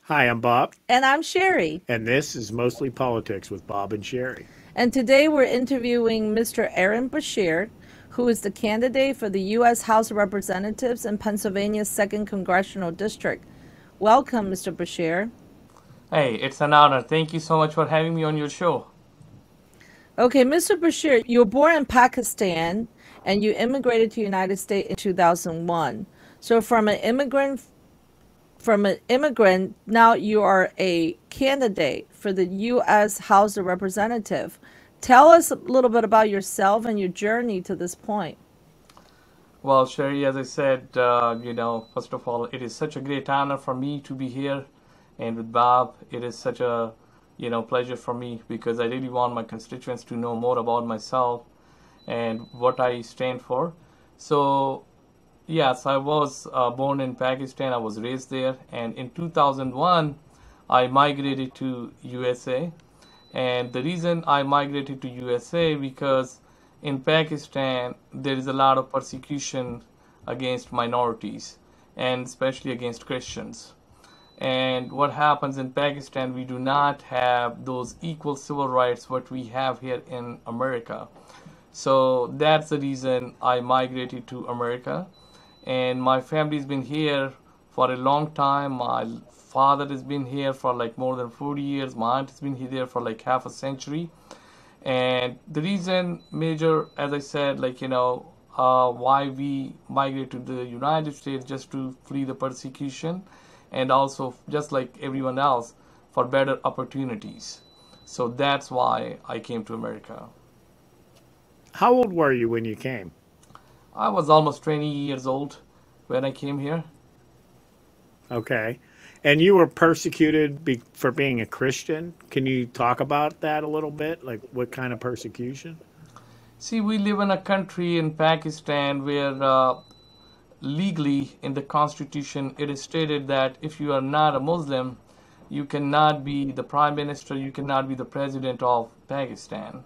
Hi, I'm Bob, And I'm Sherry. and this is Mostly Politics with Bob and Sherry. And today we're interviewing Mr. Aaron Bashir, who is the candidate for the U.S. House of Representatives in Pennsylvania's 2nd Congressional District. Welcome, Mr. Bashir. Hey, it's an honor. Thank you so much for having me on your show. Okay, Mr. Bashir, you were born in Pakistan and you immigrated to the United States in 2001. So from an immigrant, now you are a candidate for the U.S. House of Representative. Tell us a little bit about yourself and your journey to this point. Well, Sherry, as I said, first of all, it is such a great honor for me to be here. And with Bob, it is such a, pleasure for me because I really want my constituents to know more about myself and what I stand for. So, yes, I was born in Pakistan. I was raised there. And in 2001, I migrated to USA. And the reason I migrated to USA because in Pakistan there is a lot of persecution against minorities and especially against Christians. And what happens in Pakistan, we do not have those equal civil rights what we have here in America. So that's the reason I migrated to America. And my family's been here for a long time. My father has been here for like more than 40 years. My aunt has been here for like half a century. And the reason major, as I said, why we migrate to the United States just to flee the persecution and also just like everyone else for better opportunities. So that's why I came to America. How old were you when you came? I was almost 20 years old when I came here. Okay. And you were persecuted for being a Christian. Can you talk about that a little bit? Like what kind of persecution? See, we live in a country in Pakistan where legally in the constitution it is stated that if you are not a Muslim, you cannot be the prime minister, you cannot be the president of Pakistan.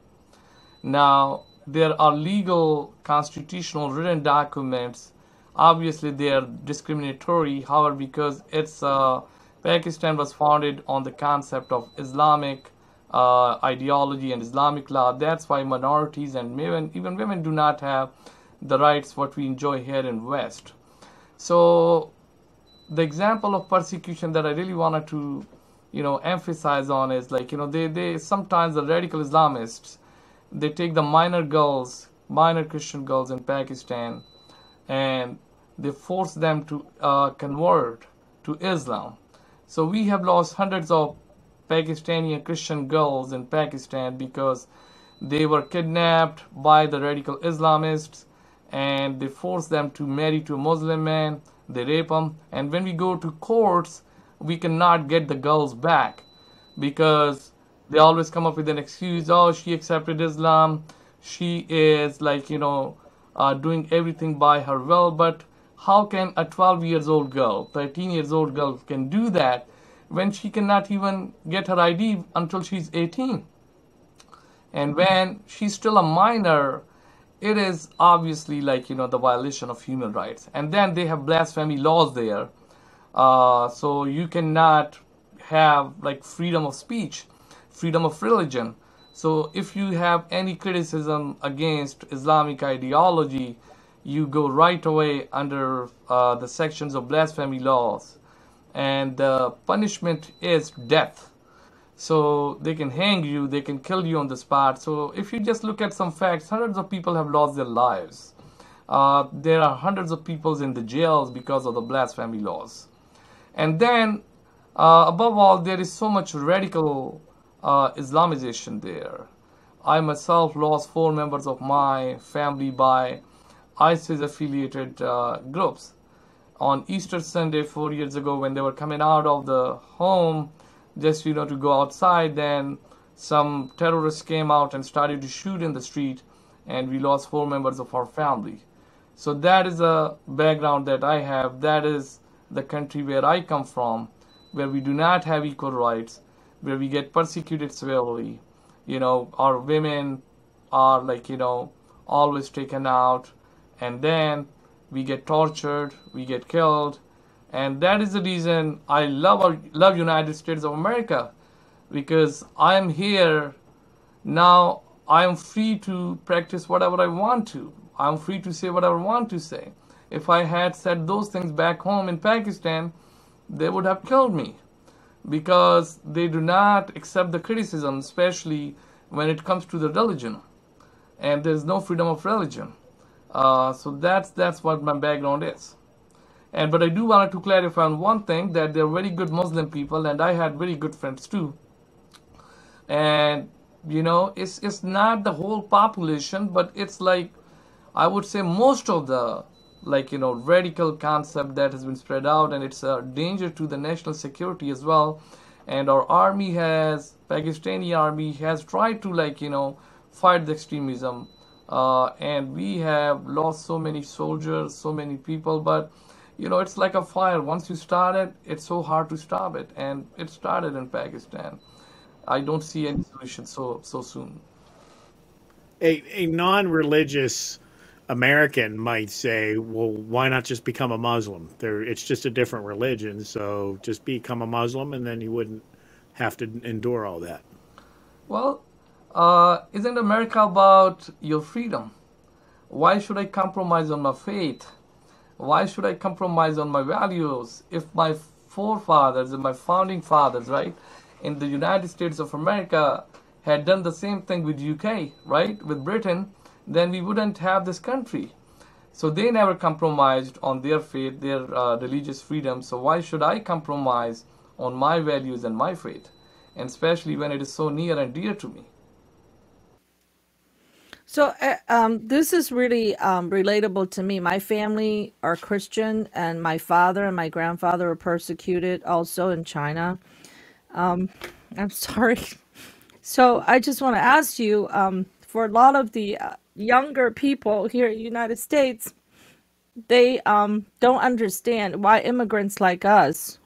Now, there are legal constitutional written documents. Obviously, they are discriminatory. However, because it's Pakistan was founded on the concept of Islamic ideology and Islamic law, that's why minorities and even women do not have the rights what we enjoy here in West. So the example of persecution that I really wanted to, emphasize on is like, they sometimes the radical Islamists, they take the minor Christian girls in Pakistan, and they force them to convert to Islam. So we have lost hundreds of Pakistani Christian girls in Pakistan because they were kidnapped by the radical Islamists and they force them to marry to a Muslim man, they rape them, and when we go to courts, we cannot get the girls back because they always come up with an excuse. Oh, she accepted Islam, she is like doing everything by her will. But how can a 12 years old girl, 13 years old girl can do that when she cannot even get her ID until she's 18? And when she's still a minor, it is obviously like the violation of human rights. And then they have blasphemy laws there, so you cannot have like freedom of speech, freedom of religion. So if you have any criticism against Islamic ideology, you go right away under the sections of blasphemy laws, and the punishment is death. So they can hang you, they can kill you on the spot. So if you just look at some facts, hundreds of people have lost their lives. There are hundreds of people in the jails because of the blasphemy laws. And then, above all, there is so much radical Islamization there. I myself lost four members of my family by ISIS affiliated groups. On Easter Sunday 4 years ago, when they were coming out of the home just to go outside, then some terrorists came out and started to shoot in the street, and we lost four members of our family. So that is a background that I have. That is the country where I come from, where we do not have equal rights, where we get persecuted severely. Our women are like always taken out, and then we get tortured, we get killed, And that is the reason I love United States of America, because I'm here now. I am free to practice whatever I want to. I'm free to say whatever I want to say. If I had said those things back home in Pakistan, they would have killed me, because they do not accept the criticism, especially when it comes to the religion, and there's no freedom of religion. So that's what my background is. But I do want to clarify on one thing, that they're very good Muslim people, and I had very good friends too. And it's not the whole population, but it's like, I would say, most of the radical concept that has been spread out, and it's a danger to the national security as well. And our Pakistani army has tried to fight the extremism, and we have lost so many soldiers, so many people. But it's like a fire. Once you start it, it's so hard to stop it, and it started in Pakistan. I don't see any solution so soon. A non-religious American might say, well, why not just become a Muslim? It's just a different religion, so just become a Muslim, and then you wouldn't have to endure all that. Well, isn't America about your freedom? Why should I compromise on my faith? Why should I compromise on my values? If my forefathers and my founding fathers, right, in the United States of America had done the same thing with UK, right, with Britain, then we wouldn't have this country. So they never compromised on their faith, their religious freedom. So why should I compromise on my values and my faith? And especially when it is so near and dear to me. So this is really relatable to me. My family are Christian, and my father and my grandfather were persecuted also in China. I'm sorry. So I just want to ask you, for a lot of the younger people here in the United States, they don't understand why immigrants like us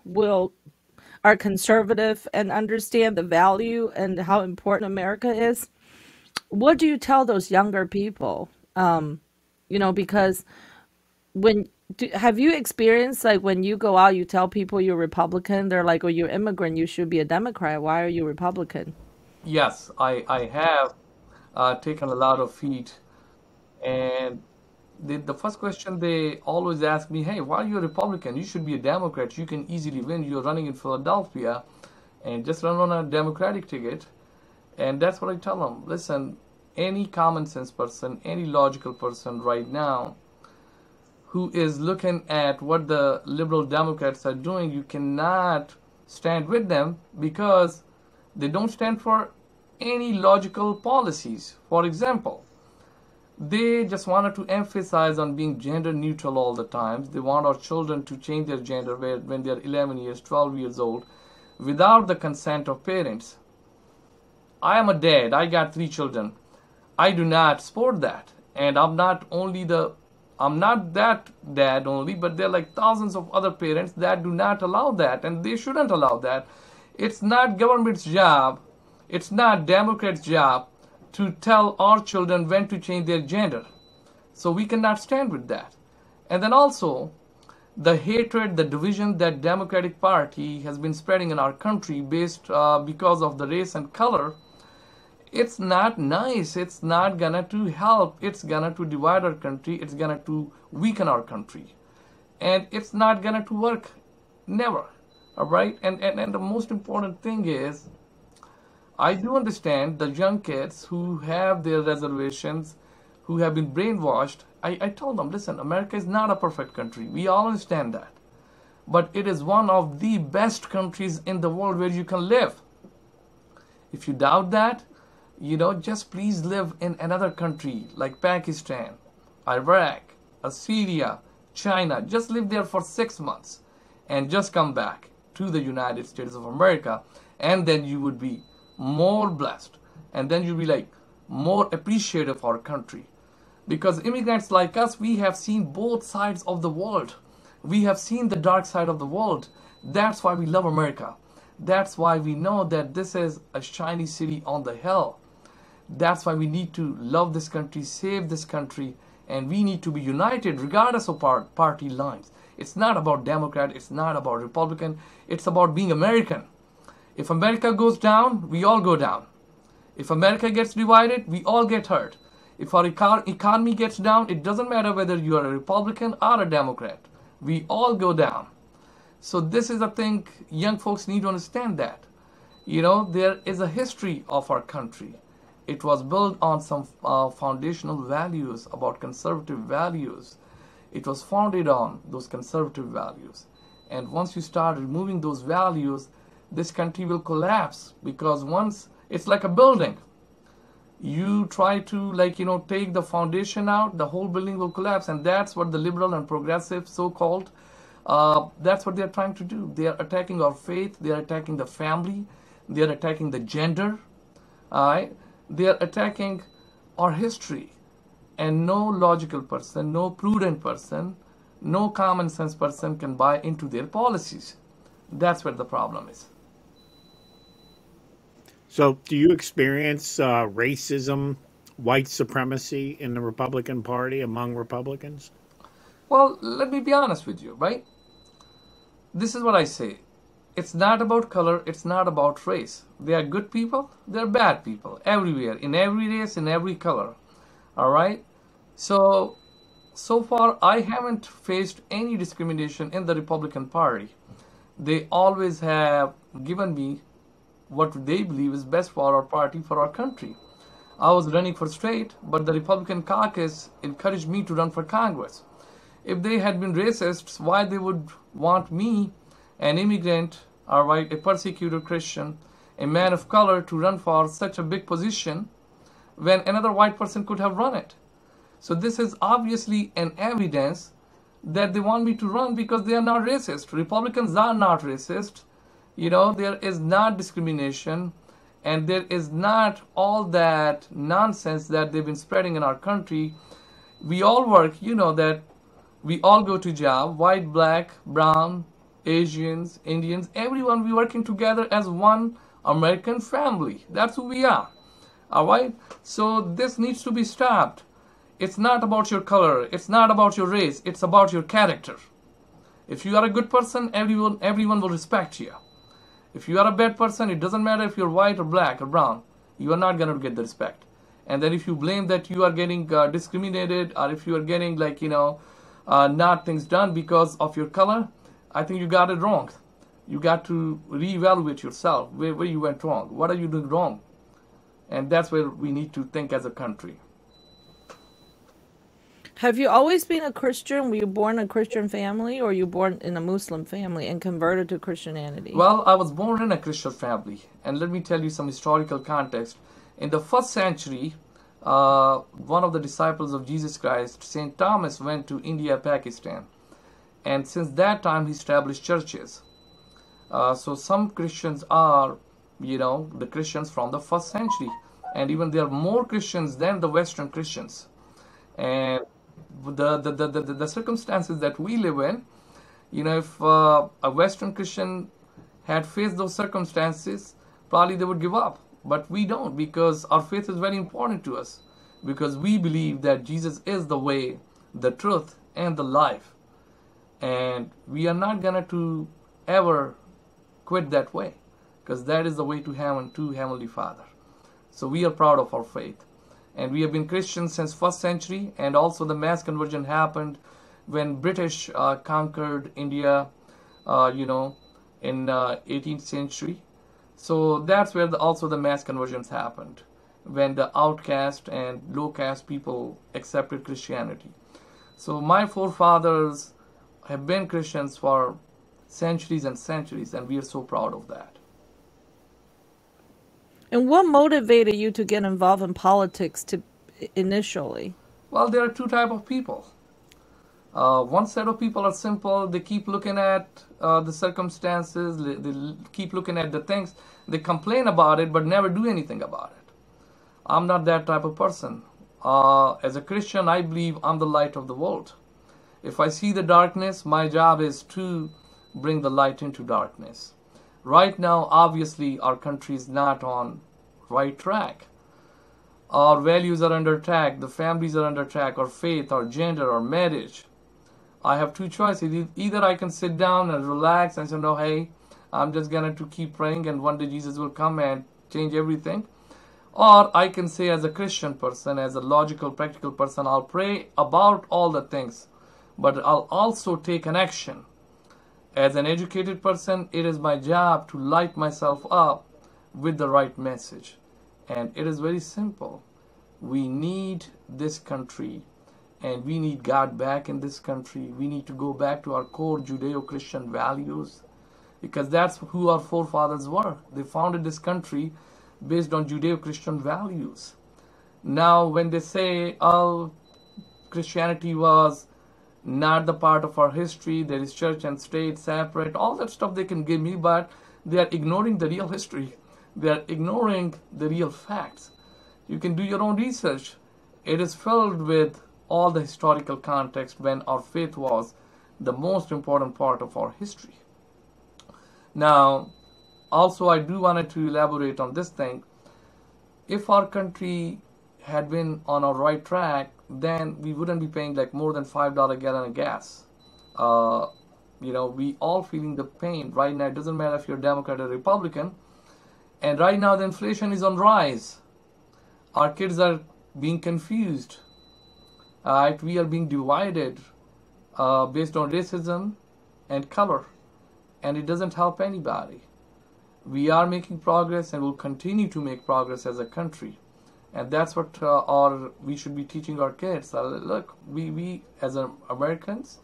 are conservative and understand the value and how important America is. What do you tell those younger people? Because have you experienced, like, when you go out, you tell people you're Republican, they're like, oh, you're immigrant, you should be a Democrat. Why are you Republican? Yes, I have taken a lot of heat. And the first question they always ask me, hey, why are you a Republican? You should be a Democrat. You can easily win. You're running in Philadelphia, and just run on a Democratic ticket. And that's what I tell them. Listen, any common sense person, any logical person right now who is looking at what the liberal Democrats are doing, you cannot stand with them, because they don't stand for any logical policies. For example, they just wanted to emphasize on being gender neutral all the time. They want our children to change their gender when they're 11 years, 12 years old, without the consent of parents. I am a dad. I got 3 children. I do not support that. And I'm not that dad only, but there are like thousands of other parents that do not allow that, and they shouldn't allow that. It's not government's job, it's not Democrats' job to tell our children when to change their gender. So we cannot stand with that. And then also, the hatred, the division that Democratic Party has been spreading in our country because of the race and color, it's not nice. It's not gonna to help. It's gonna to divide our country. It's gonna to weaken our country. And it's not gonna to work. Never. All right? And the most important thing is, I do understand the young kids who have their reservations, who have been brainwashed. I told them, listen, America is not a perfect country. We all understand that. But it is one of the best countries in the world where you can live. If you doubt that, just please live in another country like Pakistan, Iraq, Syria, China. Just live there for 6 months and just come back to the United States of America, and then you would be more blessed, and then you'll be like more appreciative of our country. Because immigrants like us, we have seen both sides of the world. We have seen the dark side of the world. That's why we love America. That's why we know that this is a shiny city on the hill. That's why we need to love this country, save this country, and we need to be united regardless of party lines. It's not about Democrat. It's not about Republican. It's about being American. If America goes down, we all go down. If America gets divided, we all get hurt. If our economy gets down, it doesn't matter whether you are a Republican or a Democrat. We all go down. So this is a thing young folks need to understand that. There is a history of our country. It was built on some foundational values, about conservative values. It was founded on those conservative values. And once you start removing those values, this country will collapse, because once it's like a building. You try to take the foundation out, the whole building will collapse. And that's what the liberal and progressive so-called, that's what they're trying to do. They are attacking our faith. They are attacking the family. They are attacking the gender. They are attacking our history. And no logical person, no prudent person, no common sense person can buy into their policies. That's where the problem is. So do you experience racism, white supremacy in the Republican Party among Republicans? Well, let me be honest with you, right? This is what I say. It's not about color. It's not about race. There are good people. There are bad people everywhere, in every race, in every color. All right? So far, I haven't faced any discrimination in the Republican Party. They always have given me what they believe is best for our party, for our country. I was running for state, but the Republican caucus encouraged me to run for Congress. If they had been racists, why they would want me, an immigrant, a persecuted Christian, a man of color, to run for such a big position when another white person could have run it? So this is obviously an evidence that they want me to run because they are not racist. Republicans are not racist. There is not discrimination, and there is not all that nonsense that they've been spreading in our country. We all work, that we all go to job, white, black, brown, Asians, Indians, everyone, we working together as one American family. That's who we are. All right? So this needs to be stopped. It's not about your color. It's not about your race. It's about your character. If you are a good person, everyone will respect you. If you are a bad person, it doesn't matter if you're white or black or brown, you are not going to get the respect. And then if you blame that you are getting discriminated, or if you are getting not things done because of your color, I think you got it wrong. You got to reevaluate yourself, where you went wrong. What are you doing wrong? And that's where we need to think as a country. Have you always been a Christian? Were you born in a Christian family, or were you born in a Muslim family and converted to Christianity? Well, I was born in a Christian family. And let me tell you some historical context. In the 1st century, one of the disciples of Jesus Christ, St. Thomas, went to India, Pakistan. And since that time, he established churches. So some Christians are, the Christians from the 1st century. And even there are more Christians than the Western Christians. And the circumstances that we live in, if a Western Christian had faced those circumstances, probably they would give up. But we don't, because our faith is very important to us. Because we believe that Jesus is the way, the truth, and the life. And we are not going to ever quit that way. Because that is the way to heaven, to Heavenly Father. So we are proud of our faith. And we have been Christians since 1st century, and also the mass conversion happened when British conquered India, in 18th century. So that's where also the mass conversions happened, when the outcast and low caste people accepted Christianity. So my forefathers have been Christians for centuries and centuries, and we are so proud of that. And what motivated you to get involved in politics initially? Well, there are two types of people. One set of people are simple. They keep looking at the circumstances. They keep looking at the things. They complain about it, but never do anything about it. I'm not that type of person. As a Christian, I believe I'm the light of the world. If I see the darkness, my job is to bring the light into darkness. Right now, obviously, our country is not on right track. Our values are under attack. The families are under attack. Our faith, our gender, our marriage, I have two choices. Either I can sit down and relax and say, no, hey, I'm just going to keep praying and one day Jesus will come and change everything. Or I can say, as a Christian person, as a logical, practical person, I'll pray about all the things, but I'll also take an action. As an educated person, it is my job to light myself up with the right message. And it is very simple. We need this country, and we need God back in this country. We need to go back to our core Judeo-Christian values, because that's who our forefathers were. They founded this country based on Judeo-Christian values. Now, when they say, oh, Christianity was not the part of our history, there is church and state separate, all that stuff they can give me, but they are ignoring the real history. They are ignoring the real facts. You can do your own research. It is filled with all the historical context when our faith was the most important part of our history. Now, also I do wanted to elaborate on this thing. If our country had been on a right track, then we wouldn't be paying like more than $5 a gallon of gas. We all feeling the pain right now. It doesn't matter if you're Democrat or Republican. And right now the inflation is on rise. Our kids are being confused. We are being divided based on racism and color. And it doesn't help anybody. We are making progress and will continue to make progress as a country. And that's what we should be teaching our kids. Look, we as Americans,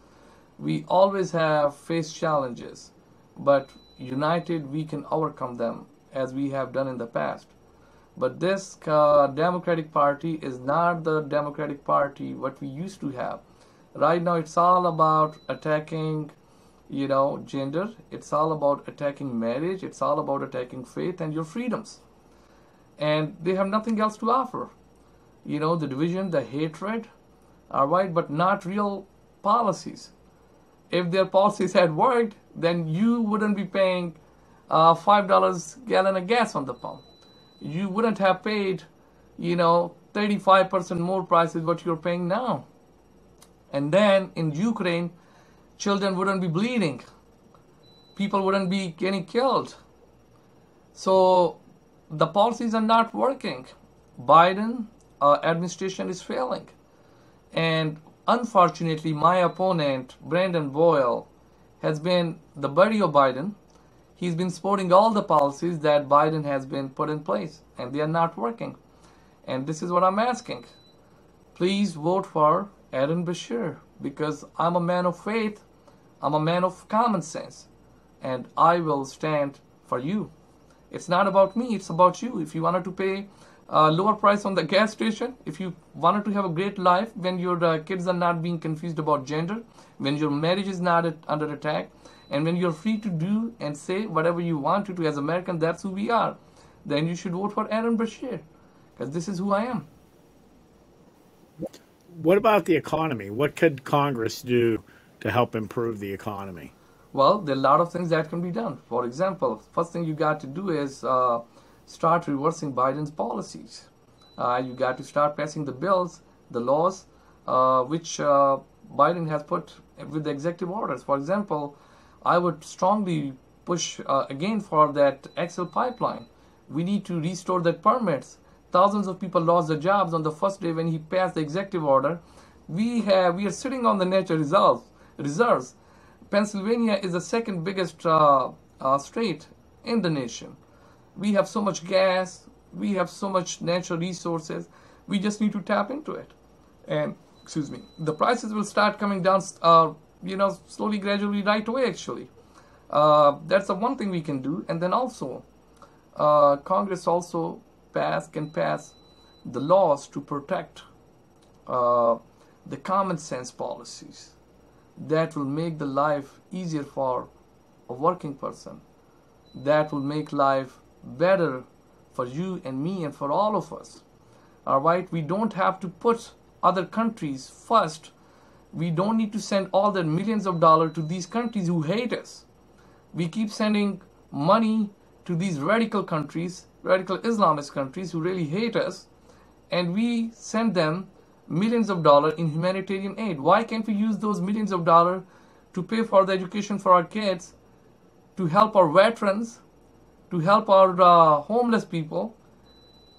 we always have faced challenges, but united we can overcome them as we have done in the past. But this Democratic Party is not the Democratic Party what we used to have. Right now it's all about attacking, gender. It's all about attacking marriage. It's all about attacking faith and your freedoms. And they have nothing else to offer. The division, the hatred, all right, but not real policies. If their policies had worked, then you wouldn't be paying $5 gallon of gas on the pump. You wouldn't have paid, 35% more prices what you're paying now. And then in Ukraine, children wouldn't be bleeding. People wouldn't be getting killed. So the policies are not working. Biden administration is failing. And unfortunately, my opponent, Brandon Boyle, has been the buddy of Biden. He's been supporting all the policies that Biden has been put in place, and they are not working. And this is what I'm asking. Please vote for Aaron Bashir, because I'm a man of faith, I'm a man of common sense, and I will stand for you. It's not about me, it's about you. If you wanted to pay a lower price on the gas station, if you wanted to have a great life when your kids are not being confused about gender, when your marriage is not under attack, and when you're free to do and say whatever you want to do as American, that's who we are, then you should vote for Aaron Bashir, because this is who I am. What about the economy? What could Congress do to help improve the economy? Well, there are a lot of things that can be done. For example, first thing you got to do is start reversing Biden's policies. You got to start passing the bills, the laws, which Biden has put with the executive orders. For example, I would strongly push again for that Excel pipeline. We need to restore that permits. Thousands of people lost their jobs on the first day when he passed the executive order. We are sitting on the natural reserves. Pennsylvania is the second biggest state in the nation. We have so much gas. We have so much natural resources. We just need to tap into it. And, the prices will start coming down, slowly, gradually, right away, actually. That's the one thing we can do. And then also, Congress also can pass the laws to protect the common sense policies that will make the life easier for a working person, that will make life better for you and me and for all of us. All right, we don't have to put other countries first. We don't need to send all the millions of dollars to these countries who hate us. We keep sending money to these radical countries, radical Islamist countries who really hate us, and we send them millions of dollars in humanitarian aid. Why can't we use those millions of dollars to pay for the education for our kids, to help our veterans, to help our homeless people,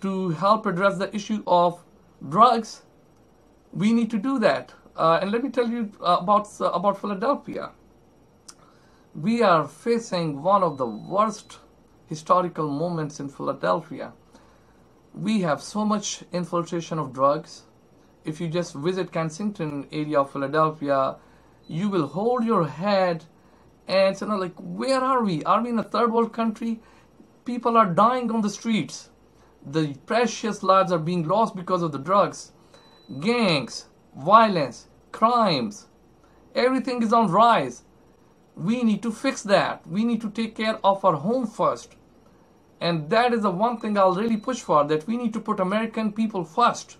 to help address the issue of drugs? We need to do that. And let me tell you about Philadelphia. We are facing one of the worst historical moments in Philadelphia. We have so much infiltration of drugs. If you just visit Kensington area of Philadelphia, you will hold your head and say, like, where are we? Are we in a third world country? People are dying on the streets. The precious lives are being lost because of the drugs. Gangs, violence, crimes, everything is on rise. We need to fix that. We need to take care of our home first. And that is the one thing I'll really push for, that we need to put American people first.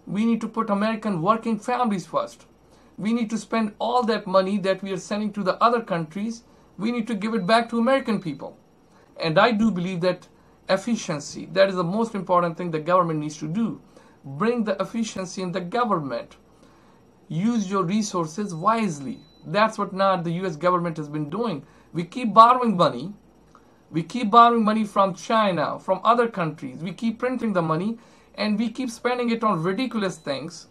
We need to put American working families first. We need to spend all that money that we are sending to the other countries. We need to give it back to American people. And I do believe that efficiency, that is the most important thing the government needs to do. Bring the efficiency in the government. Use your resources wisely. That's what not the US government has been doing. We keep borrowing money. We keep borrowing money from China, from other countries. We keep printing the money and we keep spending it on ridiculous things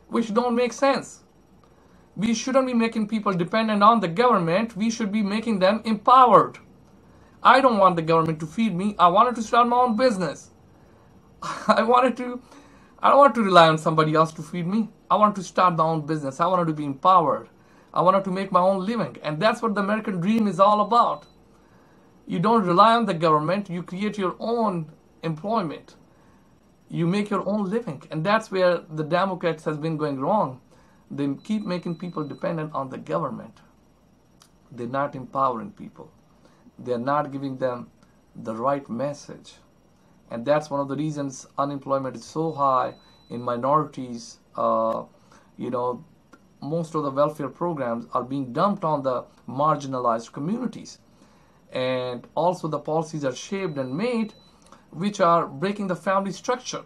which don't make sense. We shouldn't be making people dependent on the government. We should be making them empowered. I don't want the government to feed me. I wanted to start my own business. I don't want to rely on somebody else to feed me. I want to start my own business. I wanted to be empowered. I wanted to make my own living. And that's what the American dream is all about. You don't rely on the government. You create your own employment. You make your own living. And that's where the Democrats has been going wrong. They keep making people dependent on the government. They're not empowering people. They're not giving them the right message. And that's one of the reasons unemployment is so high in minorities. Most of the welfare programs are being dumped on the marginalized communities. And also the policies are shaped and made which are breaking the family structure.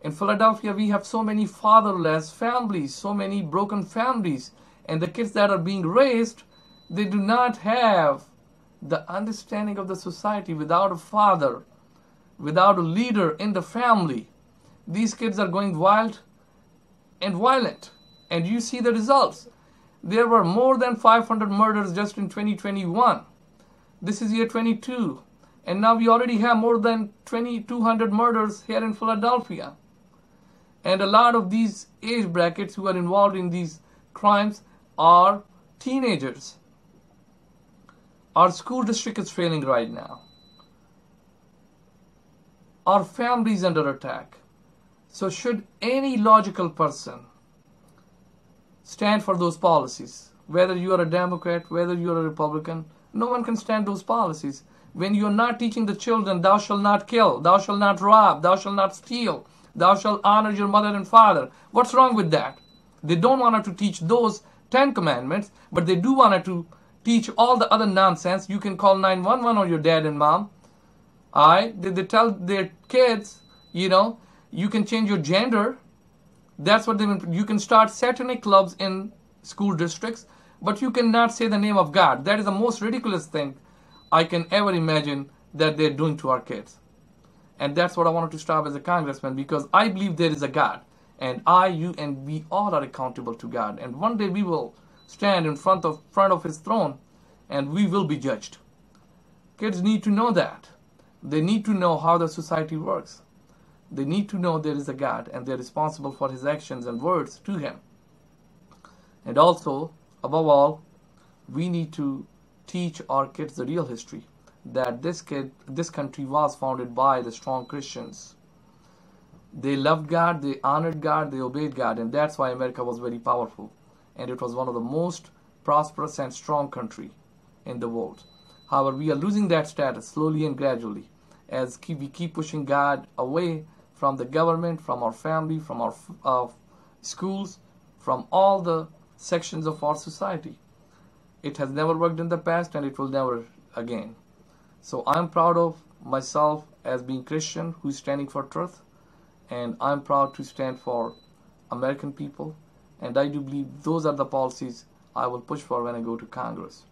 In Philadelphia, we have so many fatherless families, so many broken families, and the kids that are being raised, they do not have the understanding of the society. Without a father, without a leader in the family, these kids are going wild and violent. And you see the results. There were more than 500 murders just in 2021. This is year 22. And now we already have more than 2,200 murders here in Philadelphia. And a lot of these age brackets who are involved in these crimes are teenagers. Our school district is failing right now. Our family is under attack. So should any logical person stand for those policies? Whether you are a Democrat, whether you are a Republican, no one can stand those policies. When you are not teaching the children, thou shalt not kill, thou shalt not rob, thou shalt not steal, thou shalt honor your mother and father. What's wrong with that? They don't want to teach those 10 commandments, but they do want to teach all the other nonsense. You can call 911 on your dad and mom. They tell their kids, you can change your gender. That's what you can start satanic clubs in school districts, but you cannot say the name of God. That is the most ridiculous thing I can ever imagine that they're doing to our kids. And that's what I wanted to stop as a congressman, because I believe there is a God. And I, you, and we all are accountable to God. And one day we will stand in front of his throne and we will be judged. Kids need to know that. They need to know how the society works. They need to know there is a God and they're responsible for his actions and words to him. And also, above all, we need to teach our kids the real history, that this country was founded by the strong Christians. They loved God, they honored God, they obeyed God, and that's why America was very powerful. And it was one of the most prosperous and strong country in the world. However, we are losing that status slowly and gradually as we keep pushing God away from the government, from our family, from our schools, from all the sections of our society. It has never worked in the past and it will never again. So I'm proud of myself as being Christian who is standing for truth, and I'm proud to stand for American people, and I do believe those are the policies I will push for when I go to Congress.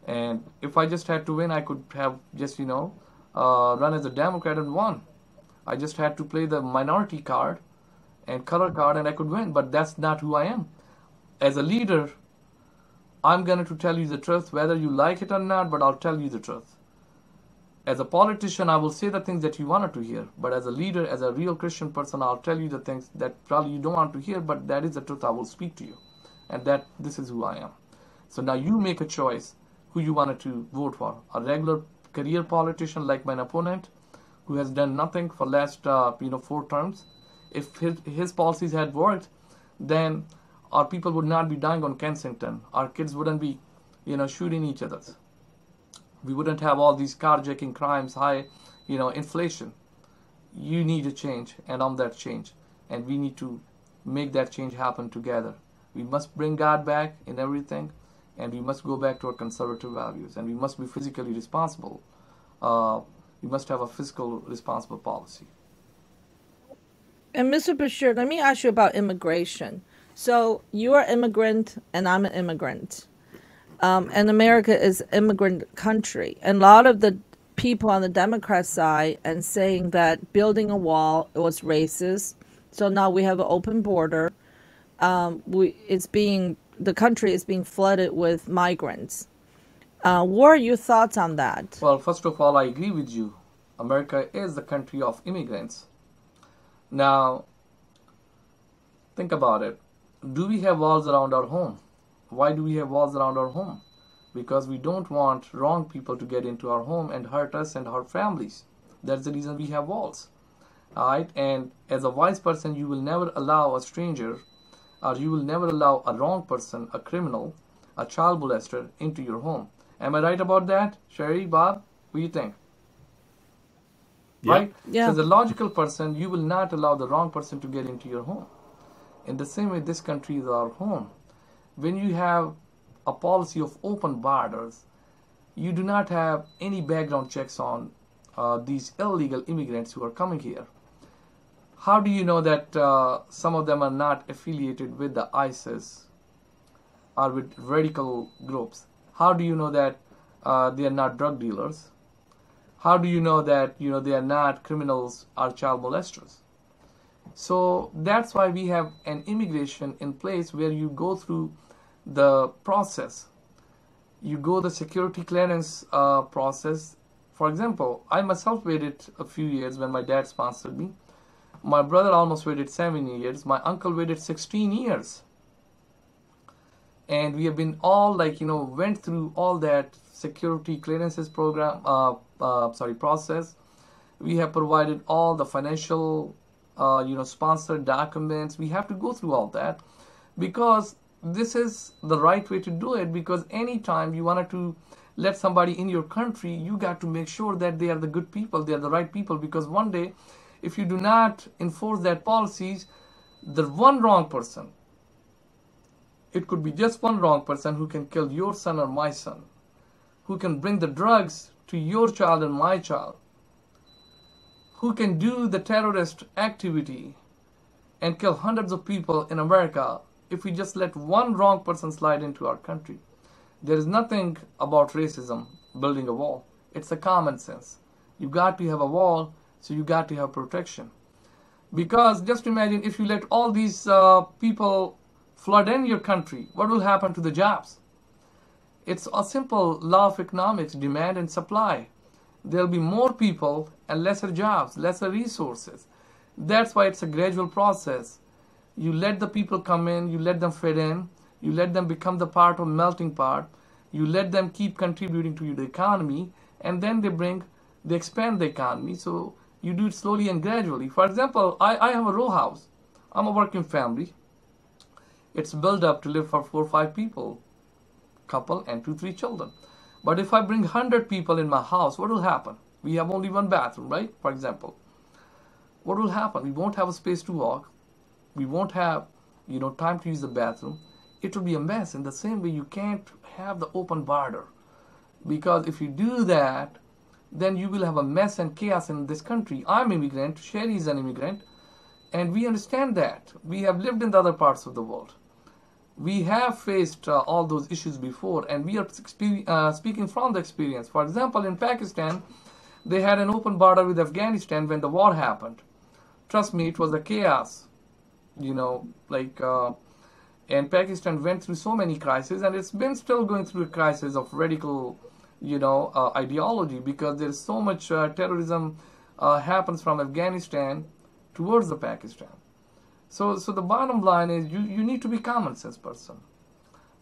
And if I just had to win, I could have just, run as a Democrat and won. I just had to play the minority card and color card and I could win, but that's not who I am. As a leader, I'm going to tell you the truth, whether you like it or not, but I'll tell you the truth. As a politician, I will say the things that you wanted to hear, but as a leader, as a real Christian person, I'll tell you the things that probably you don't want to hear, but that is the truth I will speak to you. And that this is who I am. So now you make a choice who you wanted to vote for. A regular career politician like my opponent, who has done nothing for last 4 terms. If his policies had worked, then our people would not be dying on Kensington. Our kids wouldn't be, shooting each other. We wouldn't have all these carjacking crimes, high, inflation. You need a change, and I'm that change. And we need to make that change happen together. We must bring God back in everything, and we must go back to our conservative values, and we must be physically responsible. We must have a fiscal responsible policy. And Mr. Bashir, let me ask you about immigration. So you are immigrant, and I'm an immigrant. And America is an immigrant country. And a lot of the people on the Democrat side and saying that building a wall was racist. So now we have an open border. The country is being flooded with migrants. What are your thoughts on that? Well, first of all, I agree with you. America is the country of immigrants. Now, think about it. Do we have walls around our home? Why do we have walls around our home? Because we don't want wrong people to get into our home and hurt us and our families. That's the reason we have walls. Alright? And as a wise person, you will never allow a stranger, or you will never allow a wrong person, a criminal, a child molester into your home. Am I right about that? Sherry, Bob, what do you think? Yep. Right? Yeah. So as a logical person, you will not allow the wrong person to get into your home. In the same way, this country is our home. When you have a policy of open borders, you do not have any background checks on these illegal immigrants who are coming here. How do you know that some of them are not affiliated with the ISIS or with radical groups? How do you know that they are not drug dealers? How do you know that they are not criminals or child molesters? So that's why we have an immigration in place where you go through the process. You go the security clearance process. For example, I myself waited a few years when my dad sponsored me. My brother almost waited 7 years. My uncle waited 16 years. And we have been all went through all that security clearances process. We have provided all the financial, sponsored documents. We have to go through all that because this is the right way to do it. Because anytime you wanted to let somebody in your country, you got to make sure that they are the good people, they are the right people. Because one day, if you do not enforce that policies, the one wrong person, it could be just one wrong person who can kill your son or my son, who can bring the drugs to your child and my child, who can do the terrorist activity and kill hundreds of people in America if we just let one wrong person slide into our country. There is nothing about racism, building a wall. It's a common sense. You got to have a wall, so you got to have protection. Because just imagine if you let all these people flood in your country, what will happen to the jobs? It's a simple law of economics, demand and supply. There'll be more people and lesser jobs, lesser resources. That's why it's a gradual process. You let the people come in, you let them fit in, you let them become the part of melting pot, you let them keep contributing to the economy, and then they expand the economy. So you do it slowly and gradually. For example, I have a row house. I'm a working family. It's built up to live for 4 or 5 people, couple and 2-3 children. But if I bring 100 people in my house, what will happen? We have only one bathroom, right? For example, what will happen? We won't have a space to walk. We won't have, time to use the bathroom. It will be a mess. In the same way, you can't have the open border, because if you do that, then you will have a mess and chaos in this country. I'm immigrant. Sherry is an immigrant. And we understand that. We have lived in the other parts of the world. We have faced all those issues before, and we are speaking from the experience. For example, in Pakistan, they had an open border with Afghanistan when the war happened. Trust me, it was a chaos, you know, and Pakistan went through so many crises, and it's been still going through a crisis of radical, ideology, because there's so much terrorism happens from Afghanistan towards the Pakistan. So the bottom line is you need to be common sense person.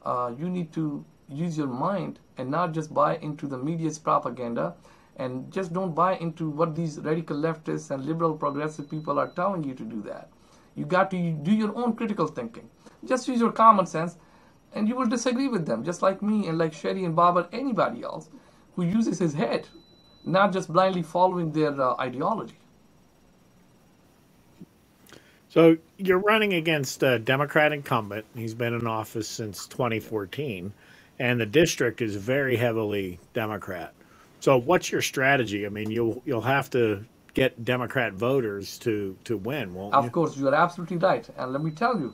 You need to use your mind and not just buy into the media's propaganda, and just don't buy into what these radical leftists and liberal progressive people are telling you to do that. You got to do your own critical thinking. Just use your common sense, and you will disagree with them, just like me and like Sherry and Bob or anybody else who uses his head, not just blindly following their ideology. So you're running against a Democrat incumbent. He's been in office since 2014, and the district is very heavily Democrat. So what's your strategy? I mean, you'll have to get Democrat voters to win, won't you? Of course, you are absolutely right. And let me tell you,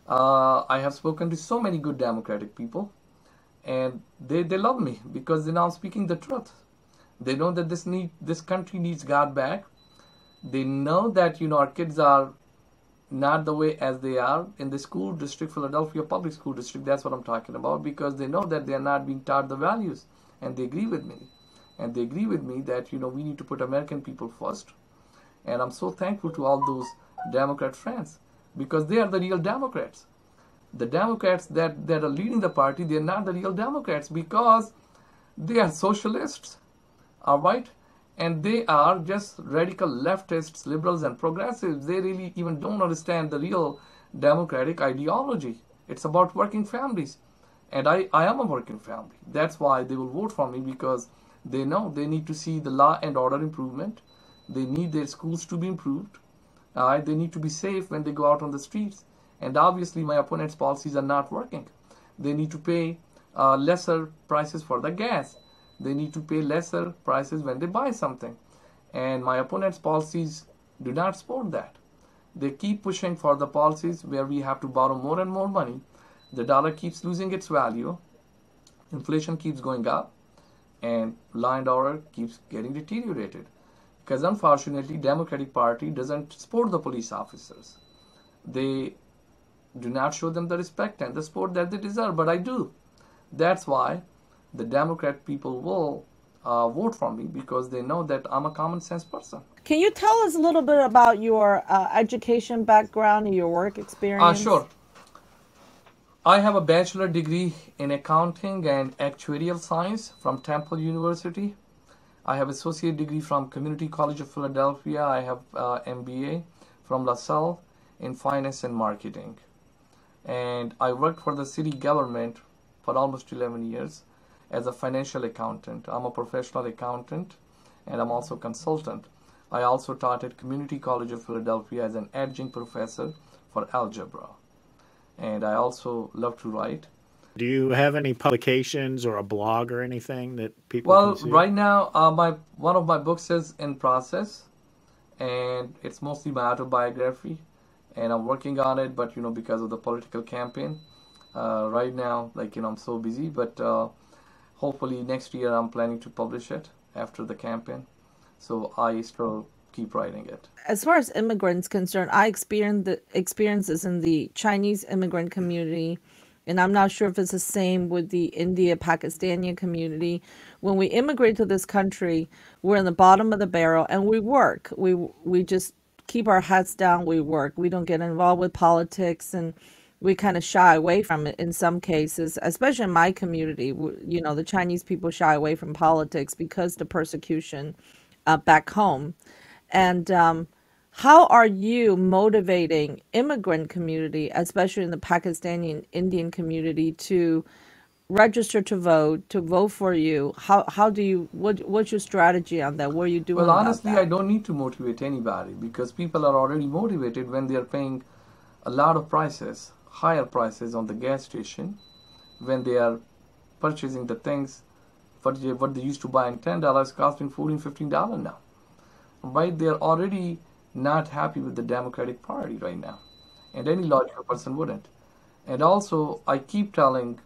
I have spoken to so many good Democratic people, and they love me because they know I'm speaking the truth. They know that this country needs God back. They know that our kids are not the way as they are in the school district, Philadelphia Public School District. That's what I'm talking about, because they know that they are not being taught the values, and they agree with me. And they agree with me that we need to put American people first. And I'm so thankful to all those Democrat friends, because they are the real Democrats. The Democrats that are leading the party, they're not the real Democrats, because they are socialists, all right? And they are just radical leftists, liberals, and progressives. They really even don't understand the real democratic ideology. It's about working families. And I am a working family. That's why they will vote for me, because they know they need to see the law and order improvement. They need their schools to be improved. They need to be safe when they go out on the streets. And obviously my opponent's policies are not working. They need to pay lesser prices for the gas. They need to pay lesser prices when they buy something. And my opponent's policies do not support that. They keep pushing for the policies where we have to borrow more and more money. The dollar keeps losing its value. Inflation keeps going up. And law and order keeps getting deteriorated. Because unfortunately, Democratic Party doesn't support the police officers. They do not show them the respect and the support that they deserve, but I do. That's why the Democrat people will vote for me, because they know that I'm a common sense person. Can you tell us a little bit about your education background and your work experience? Sure. I have a bachelor degree in accounting and actuarial science from Temple University. I have associate degree from Community College of Philadelphia. I have MBA from LaSalle in finance and marketing. And I worked for the city government for almost 11 years as a financial accountant. I'm a professional accountant, and I'm also a consultant. I also taught at Community College of Philadelphia as an adjunct professor for algebra. And I also love to write. Do you have any publications or a blog or anything that people can see? Well, right now, one of my books is in process, and it's mostly my autobiography, and I'm working on it, but because of the political campaign, right now, I'm so busy, but hopefully next year I'm planning to publish it after the campaign. So I still keep writing it. As far as immigrants concerned, I experienced the experiences in the Chinese immigrant community, and I'm not sure if it's the same with the India Pakistani community. When we immigrate to this country, we're in the bottom of the barrel, and we work. We just keep our hats down. We work. We don't get involved with politics, and we kind of shy away from it in some cases, especially in my community. The Chinese people shy away from politics because of the persecution back home. And how are you motivating immigrant community, especially in the Pakistani and Indian community, to register to vote for you? How do you, what's your strategy on that? What are you doing Well, about honestly, that? I don't need to motivate anybody, because people are already motivated when they are paying a lot of prices, higher prices on the gas station, when they are purchasing the things what they used to buy in $10 costing $14, $15 now. Right? They are already not happy with the Democratic Party right now. And any logical person wouldn't. And also, I keep telling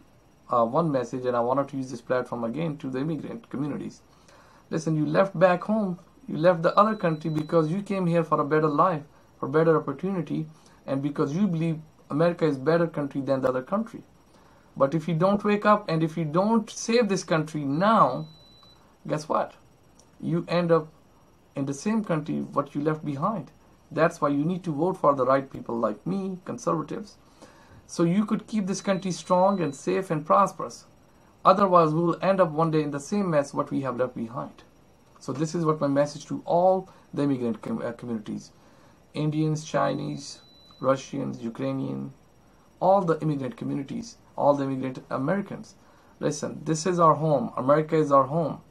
one message, and I wanted to use this platform again to the immigrant communities. Listen, you left back home, you left the other country because you came here for a better life, for better opportunity, and because you believe America is a better country than the other country. But if you don't wake up and if you don't save this country now, guess what? You end up in the same country what you left behind. That's why you need to vote for the right people like me, conservatives, so you could keep this country strong and safe and prosperous. Otherwise, we will end up one day in the same mess what we have left behind. So this is what my message to all the immigrant communities. Indians, Chinese, Russians, Ukrainian, all the immigrant communities, all the immigrant Americans. Listen, this is our home. America is our home.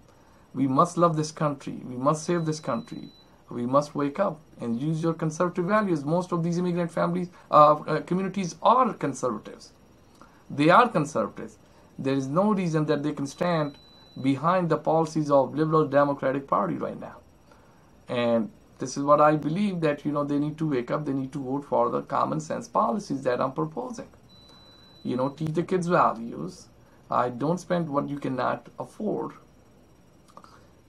We must love this country. We must save this country. We must wake up and use your conservative values. Most of these immigrant families, communities are conservatives. They are conservatives. There is no reason that they can stand behind the policies of liberal Democratic Party right now. And this is what I believe, that they need to wake up. They need to vote for the common sense policies that I'm proposing. Teach the kids values. Don't spend what you cannot afford.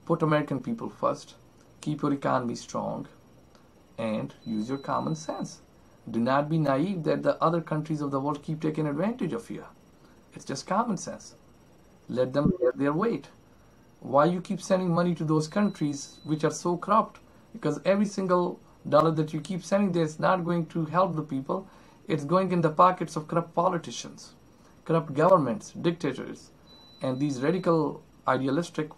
Put American people first. Keep your economy strong. And use your common sense. Do not be naive that the other countries of the world keep taking advantage of you. It's just common sense. Let them bear their weight. Why you keep sending money to those countries which are so corrupt? Because every single dollar that you keep sending there is not going to help the people. It's going in the pockets of corrupt politicians, corrupt governments, dictators, and these radical, idealistic,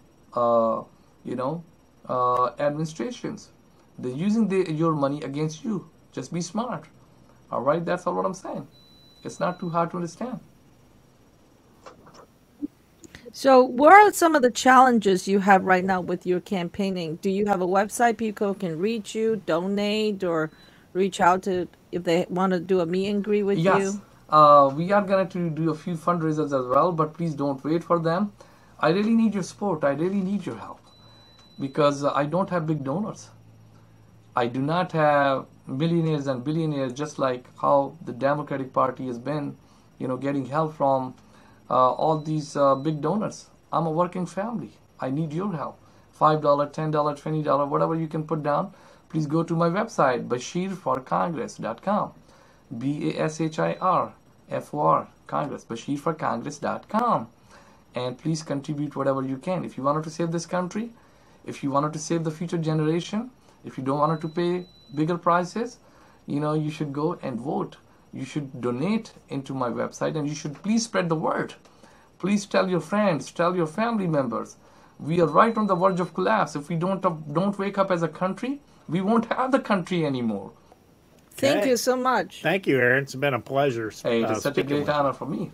administrations. They're using your money against you. Just be smart. All right, that's all what I'm saying. It's not too hard to understand. So, what are some of the challenges you have right now with your campaigning? Do you have a website people can reach you, donate, or reach out to if they want to do a meet and greet with Yes, you? we are going to do a few fundraisers as well, but please don't wait for them. I really need your support. I really need your help because I don't have big donors. I do not have millionaires and billionaires, just like how the Democratic Party has been, getting help from all these big donors. I'm a working family. I need your help. $5, $10, $20, whatever you can put down. Please go to my website, bashirforcongress.com. BASHIRFOR, Congress, bashirforcongress.com. And please contribute whatever you can. If you wanted to save this country, if you wanted to save the future generation, if you don't want to pay bigger prices, you should go and vote. You should donate into my website, and you should please spread the word. Please tell your friends, tell your family members. We are right on the verge of collapse. If we don't wake up as a country, we won't have the country anymore. Thank Okay. you so much. Thank you, Aaron. It's been a pleasure Hey, it is such a speaking great with you. honor for me.